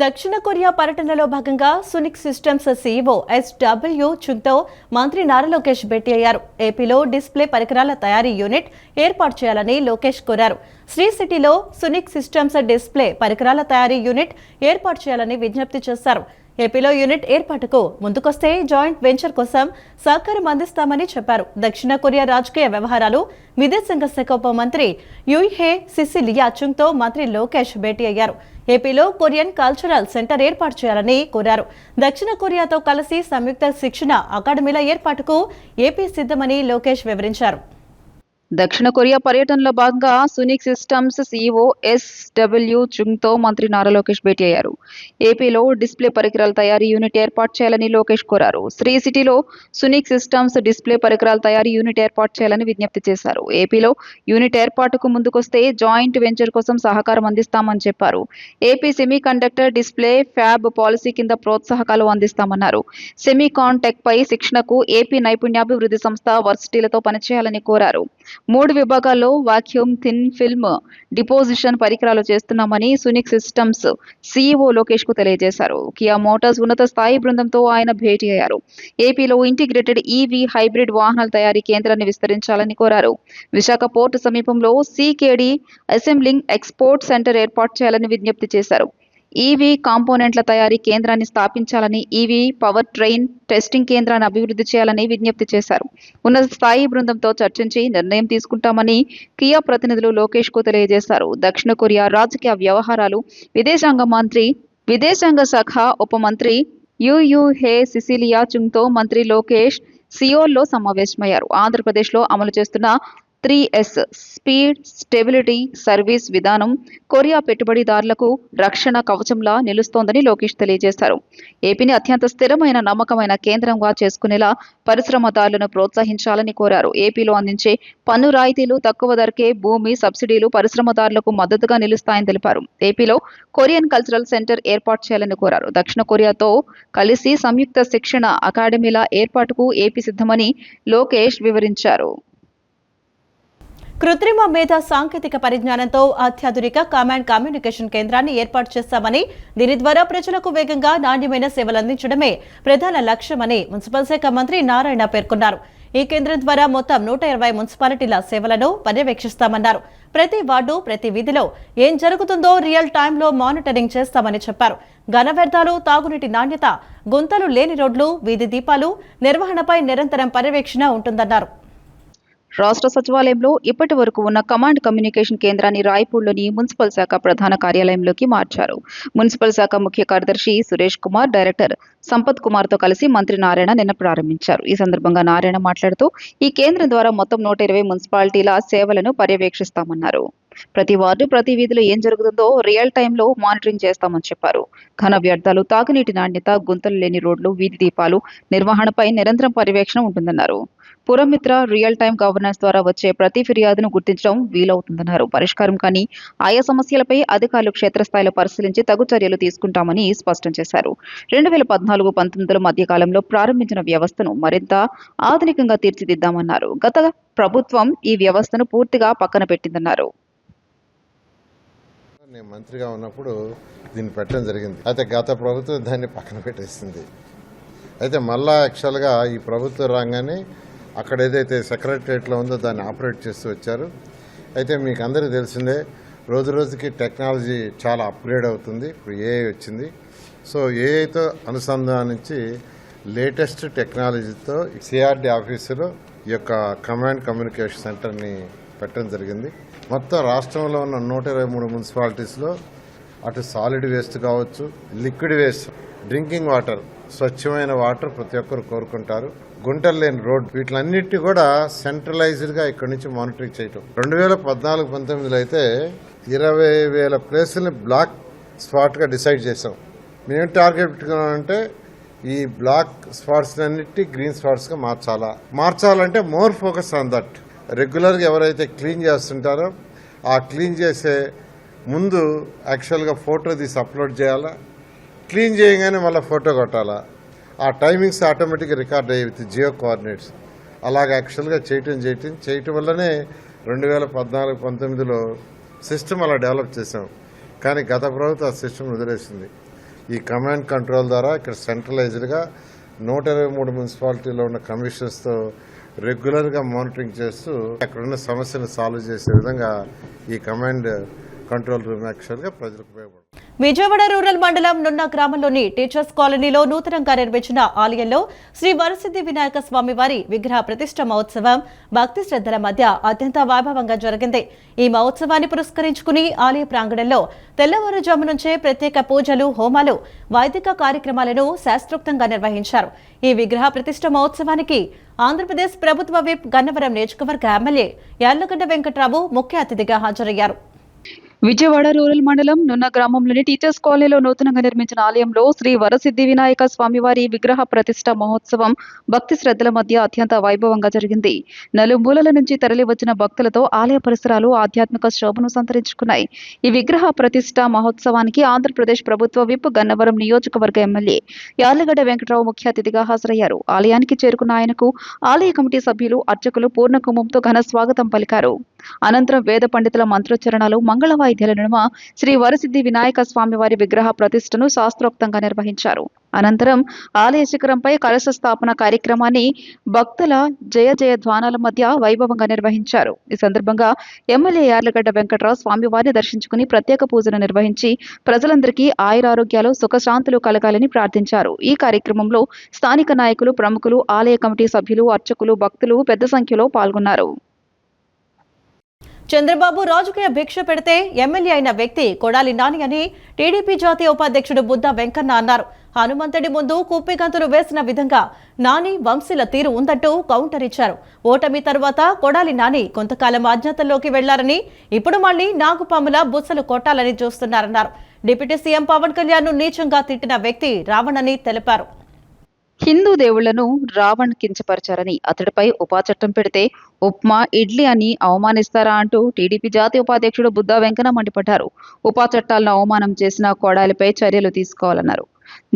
దక్షిణ కొరియా పర్యటనలో భాగంగా సునిక్ సిస్టమ్స్ సీఈఓ ఎస్డబ్ల్యూ చుంగ్తో మంత్రి నారా లోకేష్ భేటీ అయ్యారు. ఏపీలో డిస్ప్లే పరికరాల తయారీ యూనిట్ ఏర్పాటు చేయాలని లోకేష్ కోరారు. శ్రీ సిటీలో సునిక్ సిస్టమ్స్ డిస్ప్లే పరికరాల తయారీ యూనిట్ ఏర్పాటు చేయాలని విజ్ఞప్తి చేశారు. ఏపీలో యూనిట్ ఏర్పాటుకు ముందుకొస్తే జాయింట్ వెంచర్ కోసం సహకారం అందిస్తామని చెప్పారు. దక్షిణ కొరియా రాజకీయ వ్యవహారాలు విదేశాంగ శాఖ ఉప మంత్రి యూహే సిసిలియా చుంగ్తో మంత్రి లోకేష్ భేటీ అయ్యారు. ఏపీలో కొరియన్ కల్చరల్ సెంటర్ ఏర్పాటు చేయాలని కోరారు. దక్షిణ కొరియాతో కలిసి సంయుక్త శిక్షణ అకాడమీల ఏర్పాటుకు ఏపీ సిద్ధమని లోకేష్ వివరించారు. దక్షిణ కొరియా పర్యటనలో భాగంగా సునిక్ సిస్టమ్స్ సీఈఓ ఎస్డబ్ల్యూ చుంగ్తో మంత్రి నారా లోకేష్ భేటీ అయ్యారు. ఏపీలో డిస్ప్లే పరికరాల తయారీ యూనిట్ ఏర్పాటు చేయాలని లోకేష్ కోరారు. శ్రీ సిటీలో సునిక్ సిస్టమ్స్ డిస్ప్లే పరికరాల తయారీ యూనిట్ ఏర్పాటు చేయాలని విజ్ఞప్తి చేశారు. ఏపీలో యూనిట్ ఏర్పాటుకు ముందుకొస్తే జాయింట్ వెంచర్ కోసం సహకారం అందిస్తామని చెప్పారు. AP semi conductor display fab policy కింద ప్రోత్సాహకాలు అందిస్తామన్నారు. సెమీకాన్ టెక్ పై శిక్షణకు ఏపీ నైపుణ్యాభివృద్ధి సంస్థ వర్సిటీలతో పనిచేయాలని కోరారు. 3 విభాగాల్లో వాక్యూమ్ థిన్ ఫిల్మ్ డిపోజిషన్ పరికరాలు చేస్తున్నామని సునిక్ సిస్టమ్స్ సీఈఓ లోకేష్ కు తెలియజేశారు. కియా మోటార్స్ ఉన్నత స్థాయి బృందంతో ఆయన భేటీ అయ్యారు. ఏపీలో ఇంటిగ్రేటెడ్ ఈవీ హైబ్రిడ్ వాహనాల తయారీ కేంద్రాన్ని విస్తరించాలని కోరారు. విశాఖ పోర్టు సమీపంలో సీకేడీ అసెంబ్లింగ్ ఎక్స్పోర్ట్ సెంటర్ ఏర్పాటు చేయాలని విజ్ఞప్తి చేశారు. ఈవీ కాంపోనెంట్ల తయారీ కేంద్రాన్ని స్థాపించాలని, ఈవీ పవర్ ట్రైన్ టెస్టింగ్ కేంద్రాన్ని అభివృద్ధి చేయాలని విజ్ఞప్తి చేశారు. ఉన్నత స్థాయి బృందంతో చర్చించి నిర్ణయం తీసుకుంటామని కియా ప్రతినిధులు లోకేష్ కు తెలియజేశారు. దక్షిణ కొరియా రాజకీయ వ్యవహారాలు విదేశాంగ శాఖ ఉప మంత్రి యూహే సిసిలియా చుంగ్తో మంత్రి లోకేష్ సియోల్లో సమావేశమయ్యారు. ఆంధ్రప్రదేశ్లో అమలు చేస్తున్న 3S స్పీడ్, స్టెబిలిటీ, సర్వీస్ విధానం కొరియా పెట్టుబడిదారులకు రక్షణ కవచంలా నిలుస్తోందని లోకేష్ తెలియజేశారు. ఏపీని అత్యంత స్థిరమైన, నమ్మకమైన కేంద్రంగా చేసుకునేలా పరిశ్రమదారులను ప్రోత్సహించాలని కోరారు. ఏపీలో అందించే పన్ను రాయితీలు, తక్కువ ధరకే భూమి సబ్సిడీలు పరిశ్రమదారులకు మద్దతుగా నిలుస్తాయని తెలిపారు. ఏపీలో కొరియన్ కల్చరల్ సెంటర్ ఏర్పాటు చేయాలని కోరారు. దక్షిణ కొరియాతో కలిసి సంయుక్త శిక్షణ అకాడమీల ఏర్పాటుకు ఏపీ సిద్ధమని లోకేష్ వివరించారు. కృత్రిమ మేధ సాంకేతిక పరిజ్ఞానంతో అత్యాధునిక కమాండ్ కమ్యూనికేషన్ కేంద్రాన్ని ఏర్పాటు చేస్తామని, దీని ద్వారా ప్రజలకు వేగంగా నాణ్యమైన సేవలు అందించడమే ప్రధాన లక్ష్యమని మున్సిపల్ శాఖ మంత్రి నారాయణ పేర్కొన్నారు. ఈ కేంద్రం ద్వారా మొత్తం 120 మున్సిపాలిటీల సేవలను పర్యవేక్షిస్తామన్నారు. ప్రతి వార్డు, ప్రతి వీధిలో ఏం జరుగుతుందో రియల్ టైంలో మానిటరింగ్ చేస్తామని చెప్పారు. ఘన వ్యర్థాలు, తాగునీటి నాణ్యత, గుంతలు లేని రోడ్లు, వీధి దీపాలు నిర్వహణపై నిరంతరం పర్యవేక్షణ ఉంటుందన్నారు. రాష్ట్ర సచివాలయంలో ఇప్పటి వరకు ఉన్న కమాండ్ కమ్యూనికేషన్ కేంద్రాన్ని రాయపూర్లోని మున్సిపల్ శాఖ ప్రధాన కార్యాలయంలోకి మార్చారు. మున్సిపల్ శాఖ ముఖ్య కార్యదర్శి సురేష్ కుమార్, డైరెక్టర్ సంపత్ కుమార్తో కలిసి మంత్రి నారాయణ నిన్న ప్రారంభించారు. ఈ సందర్భంగా నారాయణ మాట్లాడుతూ ఈ కేంద్రం ద్వారా మొత్తం 120 మున్సిపాలిటీల సేవలను పర్యవేక్షిస్తామన్నారు. ప్రతి వార్డు, ప్రతి వీధిలో ఏం జరుగుతుందో రియల్ టైంలో మానిటరింగ్ చేస్తామని చెప్పారు. ఘన వ్యర్థాలు, తాగునీటి నాణ్యత, గుంతలు లేని రోడ్లు, వీధి దీపాలు నిర్వహణపై నిరంతరం పర్యవేక్షణ ఉంటుందన్నారు. పురమిత్ర రియల్ టైం గవర్నెన్స్ ద్వారా వచ్చే ప్రతి ఫిర్యాదును గుర్తించడం వీలవుతుందన్నారు. పరిష్కారం కానీ ఆయా సమస్యలపై అధికారులు క్షేత్రస్థాయిలో పరిశీలించి తగు చర్యలు తీసుకుంటామని స్పష్టం చేశారు. 2014-19 మధ్య కాలంలో ప్రారంభించిన వ్యవస్థను మరింత ఆధునికంగా తీర్చిదిద్దామన్నారు. గత ప్రభుత్వం ఈ వ్యవస్థను పూర్తిగా పక్కన పెట్టిందన్నారు. నేను మంత్రిగా ఉన్నప్పుడు దీన్ని పెట్టడం జరిగింది. అయితే గత ప్రభుత్వం దాన్ని పక్కన పెట్టేసింది. అయితే మళ్ళా యాక్చువల్గా ఈ ప్రభుత్వం రాగానే అక్కడ ఏదైతే సెక్రటరియట్లో ఉందో దాన్ని ఆపరేట్ చేస్తూ వచ్చారు. అయితే మీకు అందరికీ తెలిసిందే, రోజు రోజుకి టెక్నాలజీ చాలా అప్గ్రేడ్ అవుతుంది. ఇప్పుడు ఏఐ వచ్చింది. సో ఏఐతో అనుసంధానించి లేటెస్ట్ టెక్నాలజీతో సిఆర్డి ఆఫీసులో ఈ యొక్క కమాండ్ కమ్యూనికేషన్ సెంటర్ని పెట్టడం జరిగింది. మొత్తం రాష్ట్రంలో ఉన్న 123 మున్సిపాలిటీస్లో అటు సాలిడ్ వేస్ట్ కావచ్చు, లిక్విడ్ వేస్ట్, డ్రింకింగ్ వాటర్, స్వచ్ఛమైన వాటర్ ప్రతి ఒక్కరు కోరుకుంటారు. గుంటలు లేని రోడ్, వీటిలన్నిటి కూడా సెంట్రలైజ్డ్గా ఇక్కడి నుంచి మానిటరింగ్ చేయటం. 2014-19లో అయితే 20,000 ప్లేసుల్ని బ్లాక్ స్పాట్గా డిసైడ్ చేసాం. మేము టార్గెట్ పెట్టుకున్నామంటే ఈ బ్లాక్ స్పాట్స్ అన్నిటి గ్రీన్ స్పాట్స్గా మార్చాలంటే మోర్ ఫోకస్ ఆన్ దట్. రెగ్యులర్గా ఎవరైతే క్లీన్ చేస్తుంటారో ఆ క్లీన్ చేసే ముందు యాక్చువల్గా ఫోటో తీసి అప్లోడ్ చేయాలా, క్లీన్ చేయగానే మళ్ళీ ఫోటో కొట్టాలా. ఆ టైమింగ్స్ ఆటోమేటిక్గా రికార్డ్ అయ్యి విత్ జియో కోఆర్డినేట్స్ అలాగ యాక్చువల్గా చేయటం వల్లనే 2014-19లో సిస్టమ్ అలా డెవలప్ చేసాం. కానీ గత ప్రభుత్వం ఆ సిస్టమ్ వదిలేసింది. ఈ కమాండ్ కంట్రోల్ ద్వారా ఇక్కడ సెంట్రలైజ్డ్గా 123 మున్సిపాలిటీలో ఉన్న కమిషనర్స్తో రెగ్యులర్గా మానిటరింగ్ చేస్తూ అక్కడున్న సమస్యను సాల్వ్ చేసే విధంగా ఈ కమాండ్ కంట్రోల్ రూమ్ యాక్చువల్గా ప్రజలకు ఉపయోగపడుతుంది. విజయవాడ రూరల్ మండలం నున్న గ్రామంలోని టీచర్స్ కాలనీలో నూతనంగా నిర్మించిన ఆలయంలో శ్రీ వరసిద్ధి వినాయక స్వామి వారి విగ్రహ ప్రతిష్ఠ మహోత్సవం భక్తి శ్రద్ధల మధ్య అత్యంత వైభవంగా జరిగింది. ఈ మహోత్సవాన్ని పురస్కరించుకుని ఆలయ ప్రాంగణంలో తెల్లవారుజాము నుంచే ప్రత్యేక పూజలు, హోమాలు, వైదిక కార్యక్రమాలను శాస్త్రోక్తంగా నిర్వహించారు. ఈ విగ్రహ ప్రతిష్ఠ మహోత్సవానికి ఆంధ్రప్రదేశ్ ప్రభుత్వ విప్ గన్నవరం నియోజకవర్గ ఎమ్మెల్యే యార్లగడ్డ వెంకట్రావు ముఖ్య అతిథిగా హాజరయ్యారు. విజయవాడ రూరల్ మండలం నున్న గ్రామంలోని టీచర్స్ కాలనీలో నూతనంగా నిర్మించిన ఆలయంలో శ్రీ వరసిద్ధి వినాయక స్వామివారి విగ్రహ ప్రతిష్ఠ మహోత్సవం భక్తి శ్రద్ధల మధ్య అత్యంత వైభవంగా జరిగింది. నలుమూలల నుంచి తరలి వచ్చిన భక్తులతో ఆలయ పరిసరాలు ఆధ్యాత్మిక శోభను సంతరించుకున్నాయి. ఈ విగ్రహ ప్రతిష్ఠ మహోత్సవానికి ఆంధ్రప్రదేశ్ ప్రభుత్వ విప్ గన్నవరం నియోజకవర్గ ఎమ్మెల్యే యార్లగడ్డ వెంకట్రావు ముఖ్య అతిథిగా హాజరయ్యారు. ఆలయానికి చేరుకున్న ఆయనకు ఆలయ కమిటీ సభ్యులు, అర్చకులు పూర్ణ కుంభంతో ఘన స్వాగతం పలికారు. అనంతరం వేద పండితుల మంత్రోచ్చరణలు, మంగళ వాయిద్యాల నడుమ శ్రీ వరసిద్ధి వినాయక స్వామి వారి విగ్రహ ప్రతిష్ఠను శాస్త్రోక్తంగా నిర్వహించారు. అనంతరం ఆలయ శిఖరంపై కలశ స్థాపన కార్యక్రమాన్ని భక్తుల జయ జయ ధ్వానాల మధ్య వైభవంగా నిర్వహించారు. ఈ సందర్భంగా ఎమ్మెల్యే యార్లగడ్డ వెంకట్రావు స్వామివారిని దర్శించుకుని ప్రత్యేక పూజలు నిర్వహించి ప్రజలందరికీ ఆయురారోగ్యాలు, సుఖశాంతులు కలగాలని ప్రార్థించారు. ఈ కార్యక్రమంలో స్థానిక నాయకులు, ప్రముఖులు, ఆలయ కమిటీ సభ్యులు, అర్చకులు, భక్తులు పెద్ద సంఖ్యలో పాల్గొన్నారు. చంద్రబాబు రాజకీయ భిక్ష పెడితే ఎమ్మెల్యే అయిన వ్యక్తి కొడాలి నాని అని టీడీపీ జాతీయ ఉపాధ్యక్షుడు బుద్ధా వెంకన్న అన్నారు. హనుమంతుడి ముందు కుప్పిగంతులు వేసిన విధంగా నాని వంశీల తీరు ఉందంటూ కౌంటర్ ఇచ్చారు. ఓటమి తర్వాత కొడాలి నాని కొంతకాలం అజ్ఞాతంలోకి వెళ్లారని, ఇప్పుడు మళ్లీ నాగుపాముల బుస్సలు కొట్టాలని చూస్తున్నారన్నారు. డిప్యూటీ సీఎం పవన్ కళ్యాణ్ ను నీచంగా తిట్టిన వ్యక్తి రావణ్ అని తెలిపారు. హిందూ దేవుళ్లను రావణ్ కించపరిచారని, అతడిపై ఉపా చట్టం పెడితే ఉప్మా, ఇడ్లీ అని అవమానిస్తారా అంటూ టీడీపీ జాతీయ ఉపాధ్యక్షుడు బుద్ధా వెంకన్న మండిపడ్డారు. ఉపా చట్టాలను అవమానం చేసిన కొడాలిపై చర్యలు తీసుకోవాలన్నారు.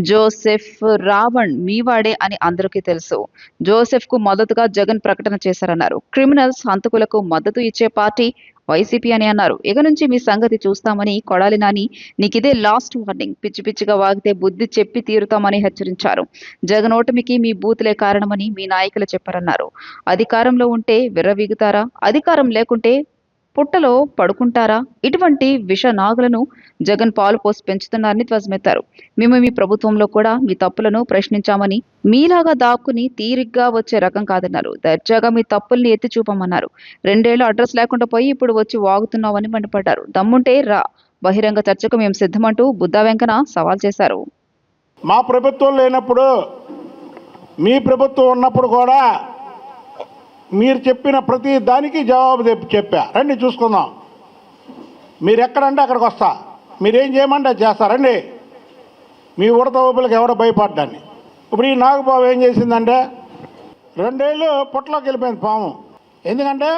జోసెఫ్ రావణ్ మీవాడే అని అందరికీ తెలుసు. జోసెఫ్ కు మద్దతుగా జగన్ ప్రకటన చేశారన్నారు. క్రిమినల్స్, హంతకులకు మద్దతు ఇచ్చే పార్టీ వైసీపీ అని అన్నారు. ఇక నుంచి మీ సంగతి చూస్తామని కొడాలి నాని నీకిదే లాస్ట్ వార్నింగ్, పిచ్చి పిచ్చిగా వాగితే బుద్ధి చెప్పి తీరుతామని హెచ్చరించారు. జగన్ ఓటమికి మీ బూతులే కారణమని మీ నాయకులు చెప్పారన్నారు. అధికారంలో ఉంటే విర్రవీగుతారా, అధికారం లేకుంటే పుట్టలో పడుకుంటారా? ఇటువంటి విష నాగులను జగన్ పాలు పోసి పెంచుతున్నారని ధ్వజమెత్తారు. మేము మీ ప్రభుత్వంలో కూడా మీ తప్పులను ప్రశ్నించామని, మీలాగా దాక్కుని తీరిగ్గా వచ్చే రకం కాదన్నారు. దర్జాగా మీ తప్పుల్ని ఎత్తి చూపమన్నారు. 2 ఏళ్లు అడ్రస్ లేకుండా పోయి ఇప్పుడు వచ్చి వాగుతున్నామని మండిపడ్డారు. దమ్ముంటే రా, బహిరంగ చర్చకు మేము సిద్ధమంటూ బుద్ధా వెంకన్న సవాల్ చేశారు. మా ప్రభుత్వం లేనప్పుడు, మీ ప్రభుత్వం ఉన్నప్పుడు కూడా మీరు చెప్పిన ప్రతి దానికి జవాబు చెప్పా. రండి చూసుకుందాం. మీరు ఎక్కడంటే అక్కడికి వస్తా, మీరేం చేయమంటే చేస్తారండి. మీ ఉడత ఊపులకు ఎవడో భయపడ్డాన్ని. ఇప్పుడు ఈ నాగుపాము ఏం చేసిందంటే 2 ఏళ్ళు పుట్టలోకి వెళ్ళిపోయింది పాము. ఎందుకంటే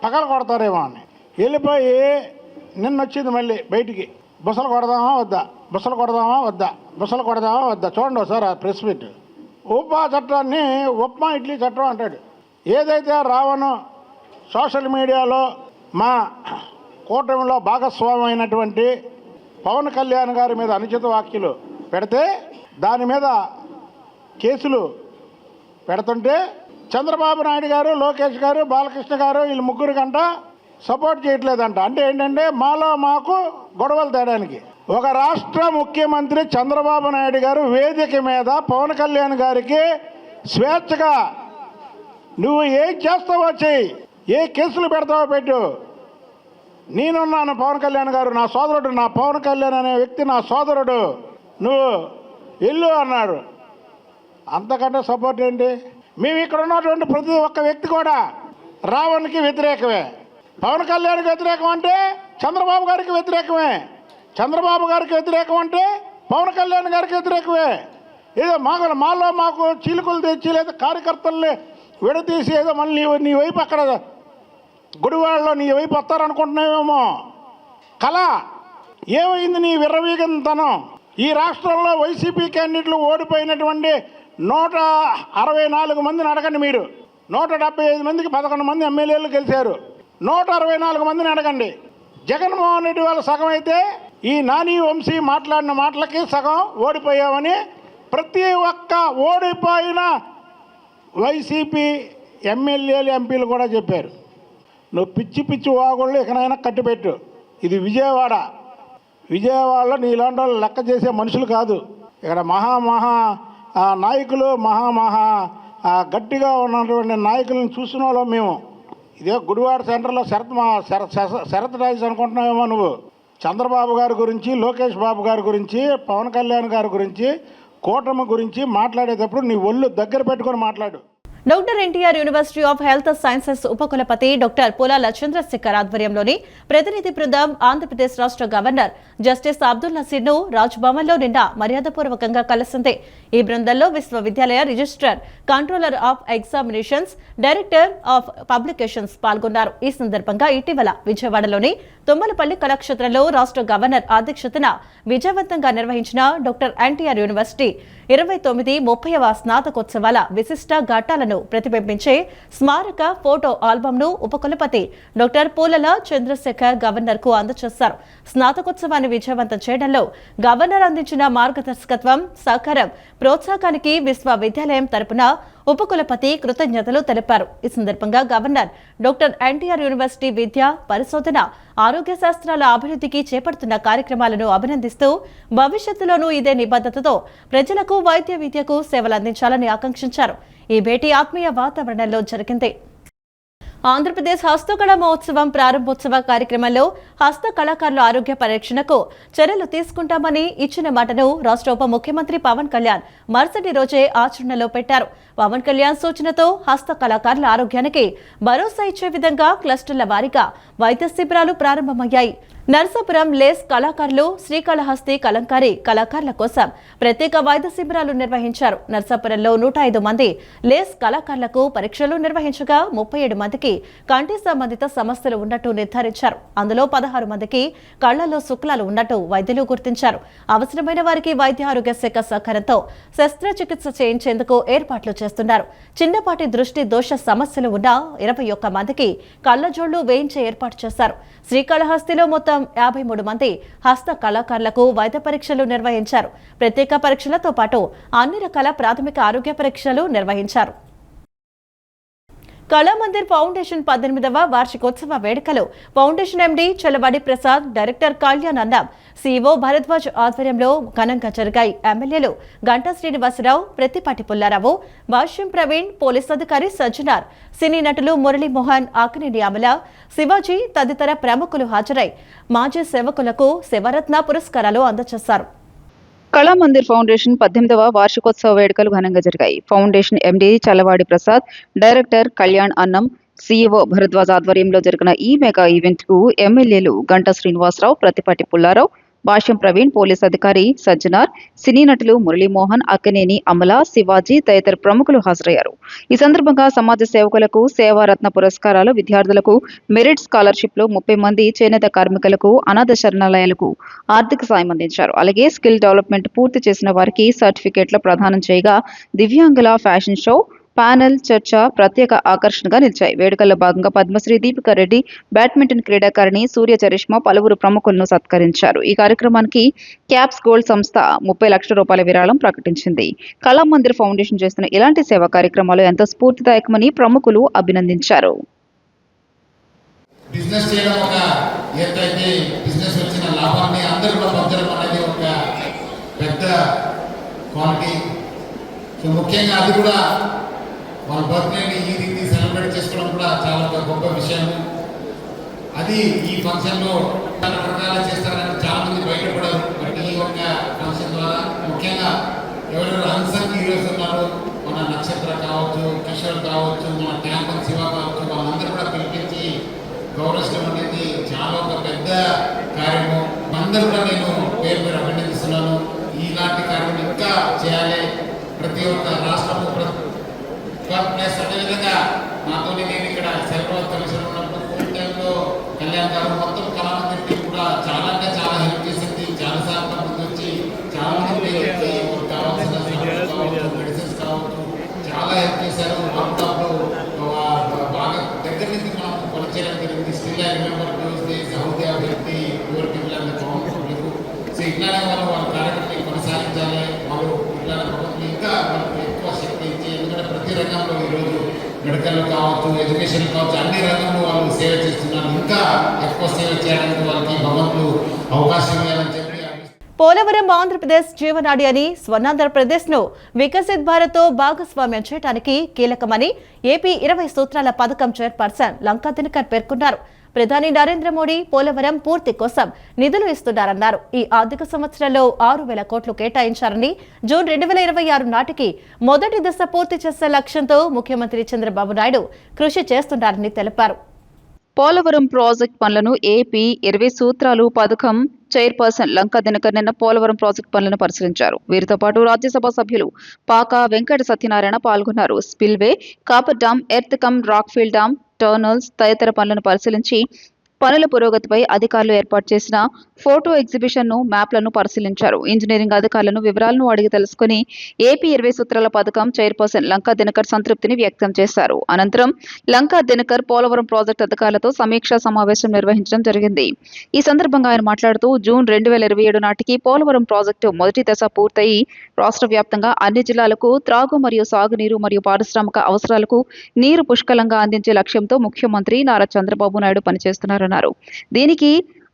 పగల కొడతారేమో అని వెళ్ళిపోయి నిన్న వచ్చింది మళ్ళీ బయటికి. బుసలు కొడదామా వద్దా, బుసలు కొడదామా వద్దా, బుసలు కొడదామా వద్దా. చూడండి ఒకసారి ఆ ప్రెస్ మీట్. ఉపా చట్టాన్ని ఉప్మా, ఇడ్లీ చట్టం అంటాడు. ఏదైతే రావణ్ సోషల్ మీడియాలో మా కూటమిలో భాగస్వామి అయినటువంటి పవన్ కళ్యాణ్ గారి మీద అనుచిత వ్యాఖ్యలు పెడితే దాని మీద కేసులు పెడుతుంటే చంద్రబాబు నాయుడు గారు, లోకేష్ గారు, బాలకృష్ణ గారు వీళ్ళు ముగ్గురు కంట సపోర్ట్ చేయట్లేదంట. అంటే ఏంటంటే మాలో మాకు గొడవలు తేడానికి. ఒక రాష్ట్ర ముఖ్యమంత్రి చంద్రబాబు నాయుడు గారు వేదిక మీద పవన్ కళ్యాణ్ గారికి స్వేచ్ఛగా నువ్వు ఏం చేస్తావో చెయ్యి, ఏ కేసులు పెడతావో పెట్టు, నేనున్నాను, పవన్ కళ్యాణ్ గారు నా సోదరుడు, నా పవన్ కళ్యాణ్ అనే వ్యక్తి నా సోదరుడు, నువ్వు ఇల్లు అన్నాడు. అంతకంటే సపోర్ట్ ఏంటి? మేము ఇక్కడ ఉన్నటువంటి ప్రతి ఒక్క వ్యక్తి కూడా రావణ్కి వ్యతిరేకమే. పవన్ కళ్యాణ్కి వ్యతిరేకం అంటే చంద్రబాబు గారికి వ్యతిరేకమే. చంద్రబాబు గారికి వ్యతిరేకం అంటే పవన్ కళ్యాణ్ గారికి వ్యతిరేకమే. ఏదో మాలో మాకు చీలికలు తెచ్చి లేదా కార్యకర్తల్ని విడదీసి ఏదో మళ్ళీ నీ వైపు అక్కడ గుడివాడలో నీ వైపు వస్తారనుకుంటున్నావేమో. కళ ఏమైంది నీ విర్రవీగంతనం? ఈ రాష్ట్రంలో వైసీపీ క్యాండిడేట్లు ఓడిపోయినటువంటి 164 మందిని అడగండి. మీరు 175 మందికి 11 మంది ఎమ్మెల్యేలు గెలిచారు. 164 మందిని అడగండి. జగన్మోహన్ రెడ్డి వాళ్ళ సగం అయితే ఈ నాని వంశీ మాట్లాడిన మాటలకి సగం ఓడిపోయామని ప్రతి ఒక్క ఓడిపోయిన వైసీపీ ఎమ్మెల్యేలు ఎంపీలు కూడా చెప్పారు. నువ్వు పిచ్చి పిచ్చి వాగుళ్ళు ఇకనైనా కట్టిపెట్టు. ఇది విజయవాడలో నీలాంటి వాళ్ళు లెక్క చేసే మనుషులు కాదు. ఇక్కడ మహా నాయకులు గట్టిగా ఉన్నటువంటి నాయకులను చూసిన వాళ్ళం మేము. ఇదే గుడివాడ సెంటర్లో శరత్ రాజు అనుకుంటున్నావేమో నువ్వు. చంద్రబాబు గారి గురించి, లోకేష్ బాబు గారి గురించి, పవన్ కళ్యాణ్ గారి గురించి, కూటమి గురించి మాట్లాడేటప్పుడు నీ ఒళ్ళు దగ్గర పెట్టుకొని మాట్లాడు. Doctor NTR university of health sciences ఉపకులపతి డాక్టర్ పులాల చంద్రశేఖర్ ఆధ్వర్యంలోని ప్రతినిధి బృందం ఆంధ్రప్రదేశ్ రాష్ట్ర గవర్నర్ జస్టిస్ అబ్దుల్ నసీర్ను రాజ్భవన్లో నిన్న మర్యాదపూర్వకంగా కలిసింది. ఈ బృందంలో విశ్వవిద్యాలయ registrar, controller of examinations, director of publications పాల్గొన్నారు. ఈ సందర్భంగా ఇటీవల విజయవాడలోని తుమ్మలపల్లి కళాక్షేత్రంలో రాష్ట్ర గవర్నర్ అధ్యక్షతన విజయవంతంగా నిర్వహించిన డాక్టర్ ఎన్టీఆర్ యూనివర్సిటీ 29వ స్నాతకోత్సవాల విశిష్ట ఘట్టాలను ప్రతిబింబించే స్మారక ఫోటో ఆల్బమ్ను ఉపకులపతి డాక్టర్ పూలల చంద్రశేఖర్ గవర్నర్ కు అందజేశారు. స్నాతకోత్సవాన్ని విజయవంతం చేయడంలో గవర్నర్ అందించిన మార్గదర్శకత్వం, సహకారం, ప్రోత్సాహానికి విశ్వవిద్యాలయం తరపున ఉపకులపతి కృతజ్ఞతలు తెలిపారు. ఈ సందర్భంగా గవర్నర్ డాక్టర్ ఎన్టీఆర్ యూనివర్సిటీ విద్య, పరిశోధన, ఆరోగ్య శాస్త్రాల అభివృద్ధికి చేపడుతున్న కార్యక్రమాలను అభినందిస్తూ భవిష్యత్తులోనూ ఇదే నిబద్ధతతో ప్రజలకు వైద్య విద్యకు సేవలందించాలని ఆకాంక్షించారు. ఈ భేటీ ఆత్మీయ వాతావరణంలో జరిగింది. ఆంధ్రప్రదేశ్ హస్తకళ మహోత్సవం ప్రారంభోత్సవ కార్యక్రమంలో హస్త కళాకారుల ఆరోగ్య పరిరక్షణకు చర్యలు తీసుకుంటామని ఇచ్చిన మాటను రాష్ట్ర ఉప ముఖ్యమంత్రి పవన్ కళ్యాణ్ మరుసటి రోజే ఆచరణలో పెట్టారు. పవన్ కళ్యాణ్ సూచనతో హస్త కళాకారుల ఆరోగ్యానికి భరోసా ఇచ్చే విధంగా క్లస్టర్ల వారీగా వైద్య శిబిరాలు ప్రారంభమయ్యాయి. నర్సాపురం లేస్ కళాకారులు, శ్రీకాళహస్తి కలంకారీ కళాకారుల కోసం ప్రత్యేక వైద్య శిబిరాలు నిర్వహించారు. నర్సాపురంలో 105 మంది లేస్ కళాకారులకు పరీక్షలు నిర్వహించగా 37 మందికి కంటి సంబంధిత సమస్యలు ఉన్నట్టు నిర్ధారించారు. అందులో 16 మందికి కళ్లలో శుక్లాలు ఉన్నట్టు వైద్యులు గుర్తించారు. అవసరమైన వారికి వైద్య ఆరోగ్య శాఖ సహకారంతో శస్త్రచికిత్స చేయించేందుకు ఏర్పాట్లు చేస్తున్నారు. చిన్నపాటి దృష్టి దోష సమస్యలు ఉన్న 21 మందికి కళ్లజోళ్లు వేయించే ఏర్పాటు చేశారు. శ్రీకాళహస్తిలో మొత్తం 53 మంది హస్త కళాకారులకు వైద్య పరీక్షలు నిర్వహించారు. ప్రత్యేక పరీక్షలతో పాటు అన్ని రకాల ప్రాథమిక ఆరోగ్య పరీక్షలు నిర్వహించారు. కళామందిర్ ఫౌండేషన్ 18వ వార్షికోత్సవ వేడుకలు foundation MD Chalavadi Prasad, director Kalyan Annam, CEO Bharadwaj ఆధ్వర్యంలో ఘనంగా జరిగాయి. ఎమ్మెల్యేలు గంటా శ్రీనివాసరావు, ప్రత్తిపాటి పుల్లారావు, భాష్యం ప్రవీణ్, పోలీస్ అధికారి సజ్జనార్, సినీ నటులు మురళీమోహన్, ఆకినేని అమల, శివాజీ తదితర ప్రముఖులు హాజరై మాజీ సేవకులకు శివరత్న పురస్కారాలు అందజేశారు. కళామందిర్ ఫౌండేషన్ 18వ వార్షికోత్సవ వేడుకలు ఘనంగా జరిగాయి. Foundation MD Chalavadi Prasad, director Kalyan Annam, CEO Bharadwaj ఆధ్వర్యంలో జరిగిన ఈ మెగా ఈవెంట్ కు ఎమ్మెల్యేలు గంటా శ్రీనివాసరావు, ప్రత్తిపాటి పుల్లారావు, భాష్యం ప్రవీణ్, పోలీస్ అధికారి సజ్జనార్, సినీ నటులు మురళీమోహన్, అక్కినేని అమల, శివాజీ తదితర ప్రముఖులు హాజరయ్యారు. ఈ సందర్భంగా సమాజ సేవకులకు సేవారత్న పురస్కారాలు, విద్యార్థులకు మెరిట్ స్కాలర్షిప్లు, 30 మంది చేనేత కార్మికులకు, అనాథ శరణాలయాలకు ఆర్థిక సాయం అందించారు. అలాగే స్కిల్ డెవలప్మెంట్ పూర్తి చేసిన వారికి సర్టిఫికేట్ల ప్రదానం చేయగా దివ్యాంగుల ఫ్యాషన్ షో, ప్యానెల్ చర్చ ప్రత్యేక ఆకర్షణగా నిలిచాయి. వేడుకల్లో భాగంగా పద్మశ్రీ దీపికా రెడ్డి, బ్యాడ్మింటన్ క్రీడాకారిణి సూర్య చరిష్మా పలువురు ప్రముఖులను సత్కరించారు. ఈ కార్యక్రమానికి క్యాప్స్ గోల్డ్ సంస్థ 30 లక్షల రూపాయల విరాళం ప్రకటించింది. కళామందిర్ ఫౌండేషన్ చేస్తున్న ఇలాంటి సేవా కార్యక్రమాలు ఎంతో స్ఫూర్తిదాయకమని ప్రముఖులు అభినందించారు. బిజినెస్ చేయడం ఒక ఏదైతే బిజినెస్ వచ్చిన లాభాన్ని అందరూ పొందడం అనేది ఒక పెద్ద క్వాలిటీ. సో ముఖ్యంగా అది కూడా వాళ్ళ బర్త్డేని ఈ రీతి సెలబ్రేట్ చేసుకోవడం కూడా చాలా గొప్ప విషయం. అది ఈ ఫంక్షన్లో రకరకాలు చేస్తారని చాలా మంది బయటపడరు. బట్ ఈ యొక్క ఫంక్షన్ ద్వారా ముఖ్యంగా ఎవరెవరు అన్సంగ్ హీరోస్ ఉన్నారు, మన నక్షత్ర కావచ్చు, కిషోర్ కావచ్చు, మన ట్యాంపన్ శివ కావచ్చు, వాళ్ళందరూ కూడా పిలిపించి గౌరవించడం అనేది చాలా ఒక పెద్ద కార్యము. అందరూ కూడా నేను పేరు పేరు అభినందిస్తున్నాను. ఇలాంటి కార్యక్రమం ఇంకా చేయాలి. ప్రతి ఒక్క రాష్ట్రము ప్లస్ అదేవిధంగా నాతో నేను ఇక్కడ సైబరాబాద్ కమిషన్ ఉన్నప్పుడు ఫుల్ టైంలో కళ్యాణ్ గారు మొత్తం కళామందిర్ టీం కూడా చాలా అంటే చాలా హెల్ప్ చేసింది. చాలా సార్లు ముందు వచ్చి చాలా మంది కావాల్సిన మెడిసిన్స్ కావచ్చు చాలా హెల్ప్ చేశారు. అప్పుడప్పుడు బాగా దగ్గర నుంచి మనం కొనచేయడం జరిగింది. Still I remember those days how they have helped your people and the common public. ఇట్లానే వాళ్ళ కార్యక్రమాన్ని కొనసాగించాలి. వాళ్ళు ఇట్లానే ప్రభుత్వం ఇంకా వాళ్ళకి ఎక్కువ శక్తి ఇచ్చి, ఎందుకంటే ప్రతి రంగంలో ఈరోజు మెడికల్ కావచ్చు, ఎడ్యుకేషన్ కావచ్చు, అన్ని రంగంలో వాళ్ళు సేవ చేస్తున్నారు. ఇంకా ఎక్కువ సేవ చేయడానికి వాళ్ళకి భగవంతుడు అవకాశం ఇవ్వాలని చెప్పి పోలవరం ఆంధ్రప్రదేశ్ జీవనాడి అని స్వర్ణాంధ్రప్రదేశ్ను వికసిత్ భారత్తో భాగస్వామ్యం చేయడానికి కీలకమని ఏపీ 20 సూత్రాల పథకం చైర్పర్సన్ లంకా దినకర్ పేర్కొన్నారు. ప్రధాని నరేంద్ర మోడీ పోలవరం పూర్తి కోసం నిధులు ఇస్తున్నారన్నారు. ఈ ఆర్థిక సంవత్సరంలో 6,000 కోట్లు కేటాయించారని, జూన్ 2026 నాటికి మొదటి దశ పూర్తి చేసే లక్ష్యంతో ముఖ్యమంత్రి చంద్రబాబు నాయుడు కృషి చేస్తున్నారని తెలిపారు. పోలవరం ప్రాజెక్ట్ పనులను ఏపీ 20 సూత్రాలు పథకం చైర్పర్సన్ లంకా దినకర్ నిన్న పోలవరం ప్రాజెక్టు పనులను పరిశీలించారు. వీరితో పాటు రాజ్యసభ సభ్యులు పాకా వెంకట సత్యనారాయణ పాల్గొన్నారు. Spillway, coffer dam, earth cum rockfill dam, tunnels తదితర పనులను పరిశీలించి పనుల పురోగతిపై అధికారులు ఏర్పాటు చేసిన ఫోటో ఎగ్జిబిషన్ మ్యాప్లను పరిశీలించారు. ఇంజనీరింగ్ అధికారులను వివరాలను అడిగి తెలుసుకుని ఏపీ 20 సూత్రాల పథకం చైర్పర్సన్ లంకా దినకర్ సంతృప్తిని వ్యక్తం చేశారు. అనంతరం లంకా దినకర్ పోలవరం ప్రాజెక్టు అధికారులతో సమీక్షా సమావేశం నిర్వహించడం జరిగింది. ఈ సందర్భంగా ఆయన మాట్లాడుతూ జూన్ 2027 నాటికి పోలవరం ప్రాజెక్టు మొదటి దశ పూర్తయి రాష్ట్ర వ్యాప్తంగా అన్ని జిల్లాలకు త్రాగు మరియు సాగునీరు మరియు పారిశ్రామిక అవసరాలకు నీరు పుష్కలంగా అందించే లక్ష్యంతో ముఖ్యమంత్రి నారా చంద్రబాబు నాయుడు పనిచేస్తున్నారు. దీనికి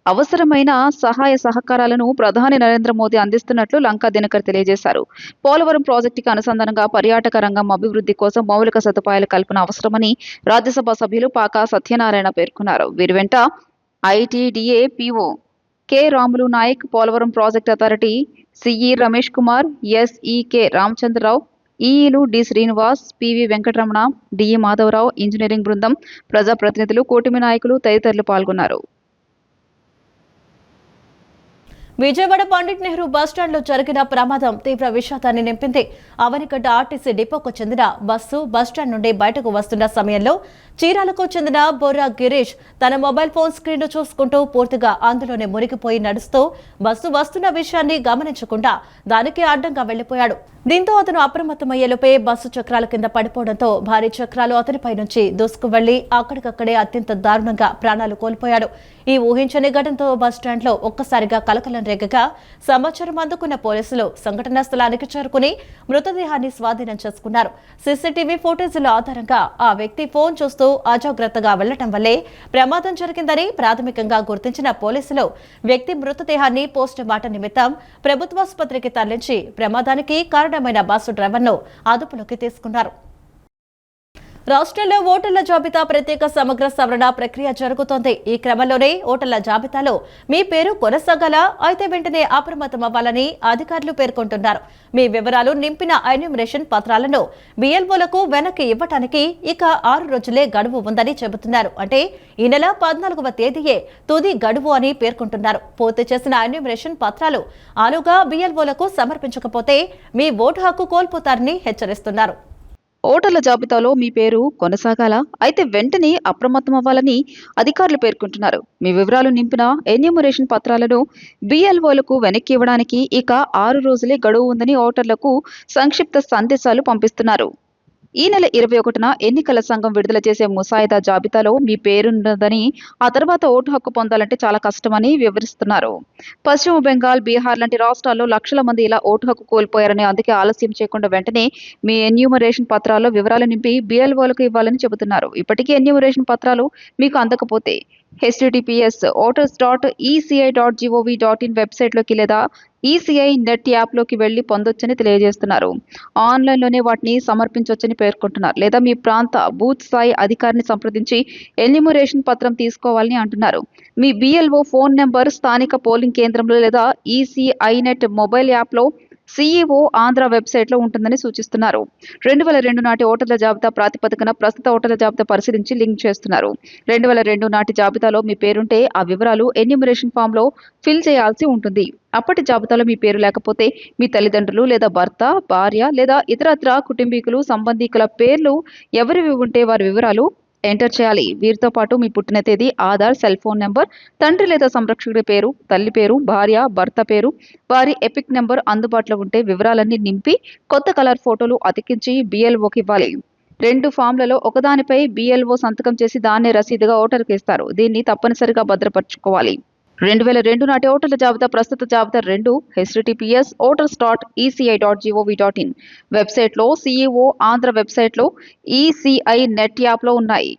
అవసరమైన సహాయ సహకారాలను ప్రధాని నరేంద్ర మోదీ అందిస్తున్నట్లు లంకా దినకర్ తెలియజేశారు. పోలవరం ప్రాజెక్టుకి అనుసంధానంగా పర్యాటక రంగం అభివృద్ధి కోసం మౌలిక సదుపాయాల కల్పన అవసరమని రాజ్యసభ సభ్యులు పాకా సత్యనారాయణ పేర్కొన్నారు. వీరి వెంట ITDA PO K Ramulu Naik, Polavaram project authority CE Ramesh Kumar, SE K Ramachandrarao, ఈఈలు D Srinivas, PV Venkataramana, DE Madhavarao, engineering బృందం, ప్రజాప్రతినిధులు, కూటమి నాయకులు తదితరులు పాల్గొన్నారు. విజయవాడ పండిట్ నెహ్రూ బస్టాండ్లో జరిగిన ప్రమాదం తీవ్ర విషాదాన్ని నింపింది. అవనిగడ్డ ఆర్టీసీ డిపోకు చెందిన బస్సు బస్టాండ్ నుండి బయటకు వస్తున్న సమయంలో చీరాలకు చెందిన బొర్రా గిరీష్ తన మొబైల్ ఫోన్ స్క్రీన్ చూసుకుంటూ పూర్తిగా అందులోనే మునిగిపోయి నడుస్తూ బస్సు వస్తున్న విషయాన్ని గమనించకుండా దానికి అడ్డంగా వెళ్లిపోయాడు. దీంతో అతను అప్రమత్తమయ్యేలోపే బస్సు చక్రాల కింద పడిపోవడంతో భారీ చక్రాలు అతనిపై నుంచి దూసుకు వెళ్లి అక్కడికక్కడే అత్యంత దారుణంగా ప్రాణాలు కోల్పోయాడు. ఈ ఊహించని ఘటనతో బస్టాండ్లో ఒక్కసారిగా కలకలం రేగగా సమాచారం అందుకున్న పోలీసులు సంఘటనా స్థలానికి చేరుకుని మృతదేహాన్ని స్వాధీనం చేసుకున్నారు. సీసీటీవీ ఫుటేజీల ఆధారంగా ఆ వ్యక్తి ఫోన్ చూస్తూ అజాగ్రత్తగా వెళ్లటం వల్లే ప్రమాదం జరిగిందని ప్రాథమికంగా గుర్తించిన పోలీసులు వ్యక్తి మృతదేహాన్ని పోస్టుమార్టం నిమిత్తం ప్రభుత్వాసుపత్రికి తరలించి ప్రమాదానికి కారణమైన బస్సు డ్రైవర్ను అదుపులోకి తీసుకున్నారు. రాష్ట్రంలో ఓటర్ల జాబితా ప్రత్యేక సమగ్ర సవరణ ప్రక్రియ జరుగుతోంది. ఈ క్రమంలోనే ఓటర్ల జాబితాలో మీ పేరు కొనసాగాల, అయితే వెంటనే అప్రమత్తం అవ్వాలని అధికారులు పేర్కొంటున్నారు. మీ వివరాలు నింపిన ఎన్యూమరేషన్ పత్రాలను బిఎల్ఓలకు వెనక్కి ఇవ్వటానికి ఇక 6 రోజులే గడువు ఉందని చెబుతున్నారు. అంటే ఈ నెల 14వ తేదీయే తుది గడువు అని పేర్కొంటున్నారు. పూర్తి చేసిన ఎన్యూమరేషన్ పత్రాలు ఆలుగా బిఎల్ఓలకు సమర్పించకపోతే మీ ఓటు హక్కు కోల్పోతారని హెచ్చరిస్తున్నారు. ఓటర్ల జాబితాలో మీ పేరు కొనసాగాల, అయితే వెంటనే అప్రమత్తం అవ్వాలని అధికారులు పేర్కొంటున్నారు. మీ వివరాలు నింపిన ఎన్యూమరేషన్ పత్రాలను బిఎల్ఓలకు వెనక్కి ఇవ్వడానికి ఇక 6 రోజులే గడువు ఉందని ఓటర్లకు సంక్షిప్త సందేశాలు పంపిస్తున్నారు. ఈ నెల 21న ఎన్నికల సంఘం విడుదల చేసే ముసాయిదా జాబితాలో మీ పేరున్నదని, ఆ తర్వాత ఓటు హక్కు పొందాలంటే చాలా కష్టమని వివరిస్తున్నారు. పశ్చిమ బెంగాల్, బీహార్ లాంటి రాష్ట్రాల్లో లక్షల మంది ఇలా ఓటు హక్కు కోల్పోయారని, అందుకే ఆలస్యం చేయకుండా వెంటనే మీ ఎన్యూమరేషన్ పత్రాల్లో వివరాలు నింపి బిఎల్ఓలకు ఇవ్వాలని చెబుతున్నారు. ఇప్పటికీ ఎన్యూమరేషన్ పత్రాలు మీకు అందకపోతే https://eci.gov.in వెబ్సైట్లోకి లేదా ఈసీఐ నెట్ యాప్లోకి వెళ్లి పొందొచ్చని తెలియజేస్తున్నారు. ఆన్లైన్లోనే వాటిని సమర్పించవచ్చని పేర్కొంటున్నారు. లేదా మీ ప్రాంత బూత్ స్థాయి అధికారిని సంప్రదించి ఎన్యూమరేషన్ పత్రం తీసుకోవాలని అంటున్నారు. మీ బిఎల్ఓ ఫోన్ నెంబర్ స్థానిక పోలింగ్ కేంద్రంలో లేదా ఈసీఐ నెట్ మొబైల్ యాప్లో సీఈఓ ఆంధ్ర వెబ్సైట్లో ఉంటుందని సూచిస్తున్నారు. 2002 నాటి ఓటర్ల జాబితా ప్రాతిపదికన ప్రస్తుత ఓటర్ల జాబితా పరిశీలించి లింక్ చేస్తున్నారు. 2002 నాటి జాబితాలో మీ పేరుంటే ఆ వివరాలు ఎన్యూమరేషన్ ఫామ్లో ఫిల్ చేయాల్సి ఉంటుంది. అప్పటి జాబితాలో మీ పేరు లేకపోతే మీ తల్లిదండ్రులు లేదా భర్త, భార్య లేదా ఇతరత్ర కుటుంబీకులు, సంబంధికుల పేర్లు ఎవరివి ఉంటే వారి వివరాలు ఎంటర్ చేయాలి. వీరితో పాటు మీ పుట్టిన తేదీ, ఆధార్, సెల్ ఫోన్ నెంబర్, తండ్రి లేదా సంరక్షకుడి పేరు, తల్లి పేరు, భార్య, భర్త పేరు, వారి ఎపిక్ నెంబర్ అందుబాటులో ఉంటే వివరాలన్నీ నింపి కొత్త కలర్ ఫోటోలు అతికించి బిఎల్ఓకి ఇవ్వాలి. 2 ఫామ్లలో ఒకదానిపై బిఎల్ఓ సంతకం చేసి దాన్నే రసీదుగా ఓటరుకి ఇస్తారు. దీన్ని తప్పనిసరిగా భద్రపరచుకోవాలి. 2002 నాటి ఓటర్ల జాబితా ప్రస్తుత జాబితా 2 https voters.eci.gov.in వెబ్సైట్లో, CEO ఆంధ్ర వెబ్సైట్లో, ECI నెట్ యాప్లో ఉన్నాయి.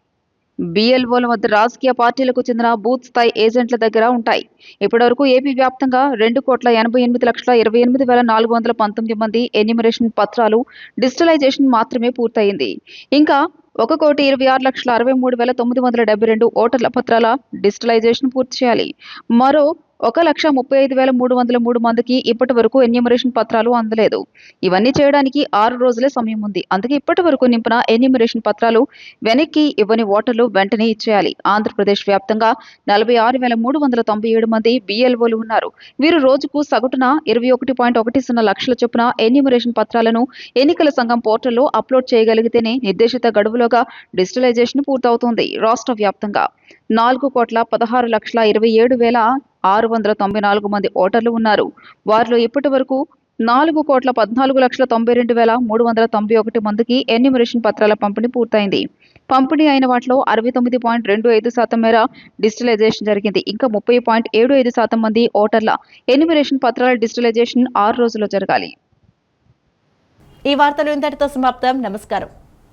BLOల వద్ద రాజకీయ పార్టీలకు చెందిన బూత్ స్థాయి ఏజెంట్ల దగ్గర ఉంటాయి. ఇప్పటివరకు ఏపీ వ్యాప్తంగా 2,88,28,419 మంది ఎన్యూమరేషన్ పత్రాలు డిజిటలైజేషన్ మాత్రమే పూర్తయింది. ఇంకా 1,26,63,972 ఓటర్ల పత్రాల డిజిటలైజేషన్ పూర్తి చేయాలి. మరో 1,35,303 మందికి ఇప్పటి వరకు ఎన్యూమరేషన్ పత్రాలు అందలేదు. ఇవన్నీ చేయడానికి 6 రోజులే సమయం ఉంది. అందుకే ఇప్పటి వరకు నింపిన ఎన్యూమరేషన్ పత్రాలు వెనక్కి ఇవ్వని ఓటర్లు వెంటనే ఇచ్చేయాలి. ఆంధ్రప్రదేశ్ వ్యాప్తంగా 46,397 మంది BLOలు ఉన్నారు. వీరు రోజుకు సగటున 21.10 లక్షల చొప్పున ఎన్యూమరేషన్ పత్రాలను ఎన్నికల సంఘం పోర్టల్లో అప్లోడ్ చేయగలిగితేనే నిర్దేశిత గడువులోగా డిజిటలైజేషన్ పూర్తవుతుంది. రాష్ట్ర వ్యాప్తంగా 4,16,27,694 మంది ఓటర్లు ఉన్నారు. వారిలో ఇప్పటి వరకు 4,14,92,391 మందికి ఎన్యూమరేషన్ పత్రాల పంపిణీ పూర్తయింది. పంపిణీ అయిన వాటిలో 69.25% మేర డిజిటలైజేషన్ జరిగింది. ఇంకా 30.75% మంది ఓటర్ల ఎన్యూమరేషన్ పత్రాల డిజిటలైజేషన్ 6 రోజుల్లో జరగాలి. ఈ వార్తలు ఇంతటితో సమాప్తం. నమస్కారం.